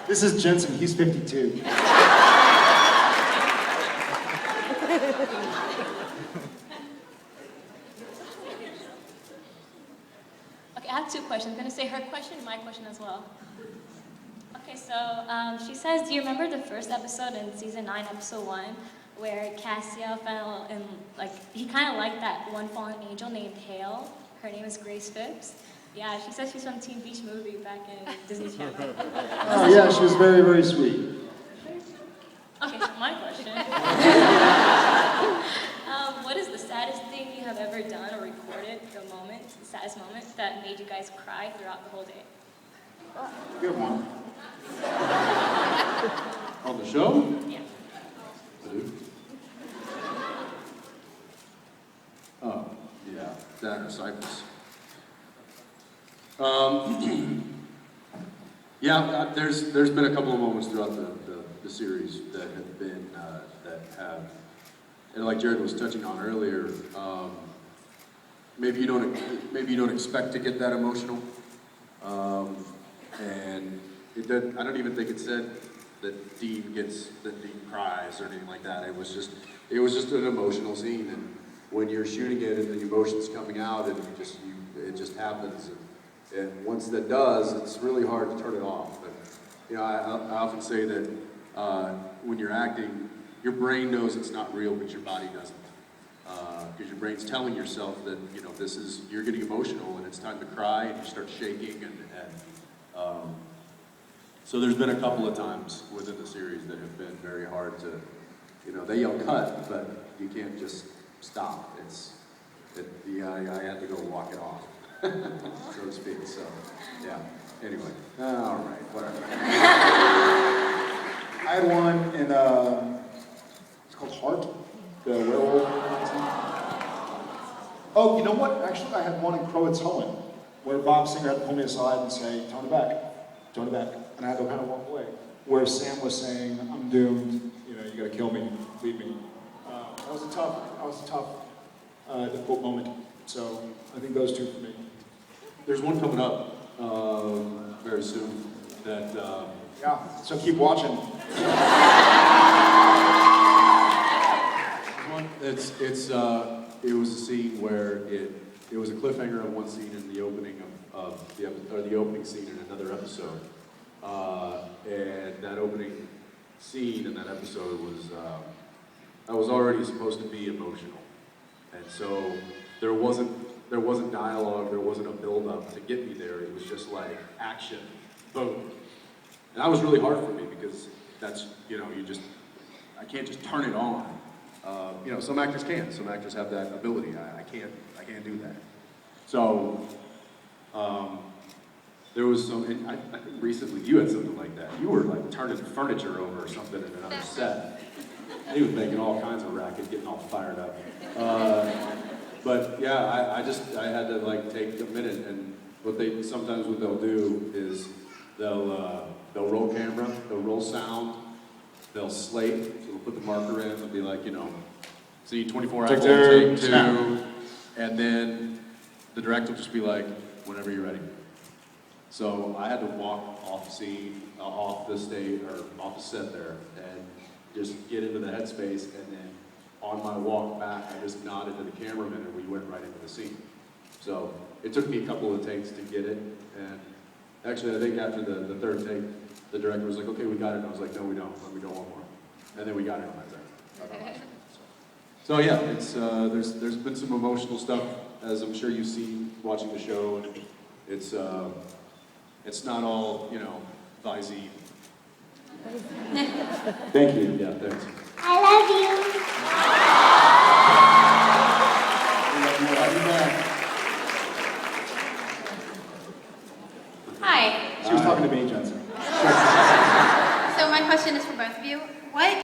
This is Jensen, he's 52. Okay, I have two questions. I'm going to say her question and my question as well. Okay, so she says, do you remember the first episode in season 9, episode 1, where Cassiel fell in, like, he kind of liked that one fallen angel named Hale. Her name is Grace Phipps. Yeah, she says she's from Teen Beach Movie back in Disney Channel. Oh yeah, she was very, very sweet. Okay, so my question. What is the saddest thing you have ever done or recorded, the saddest moment, that made you guys cry throughout the whole day? Good one. On the show? Yeah. I do. Oh, yeah, that or Cypress. Yeah, there's been a couple of moments throughout the series that have been, and like Jared was touching on earlier, maybe you don't expect to get that emotional, and I don't even think it said that Dean cries or anything like that. It was just an emotional scene, and when you're shooting it and the emotions coming out, and it just happens, and once that does, it's really hard to turn it off. But you know, I often say that when you're acting, your brain knows it's not real, but your body doesn't. Because your brain's telling yourself that, you know, you're getting emotional and it's time to cry, and you start shaking, so there's been a couple of times within the series that have been very hard to, you know, they yell cut, but you can't just stop. I had to go walk it off, so to speak, so, yeah. Anyway, all right, whatever. I had one in, it's called Heart, the werewolf. Oh, you know what? Actually, I had one in Croatoan, where Bob Singer had to pull me aside and say, tone it back. And I had to kind of walk away. Where Sam was saying, I'm doomed, you know, you gotta kill me, leave me. That was a tough, difficult moment. So I think those two for me. There's one coming up very soon that... Yeah, so keep watching. It was a scene where it was a cliffhanger on one scene in the opening of the opening scene in another episode, and that opening scene in that episode was I was already supposed to be emotional, and so there wasn't dialogue, there wasn't a build-up to get me there. It was just like action, boom, and that was really hard for me because that's, you know, I can't just turn it on. You know, some actors can. Some actors have that ability. I can't do that. So, there was some, and I think recently you had something like that. You were like turning furniture over or something in another set. He was making all kinds of racket, getting all fired up. But yeah, I had to like take a minute, and what they'll do is they'll roll camera, they'll roll sound, they'll slate, so they'll put the marker in, they'll be like, you know, see 24 hours, take 2, and then the director will just be like, whenever you're ready. So I had to walk off scene, off the stage, or off the set there, and just get into the headspace, and then on my walk back, I just nodded to the cameraman, and we went right into the scene. So it took me a couple of takes to get it, and actually I think after the third take, the director was like, okay, we got it, and I was like, no, we don't, let me go one more. And then we got it on that take. So yeah, it's there's been some emotional stuff, as I'm sure you've seen watching the show, and it's not all, you know, Visey. Thank you. Yeah, thanks. I love you.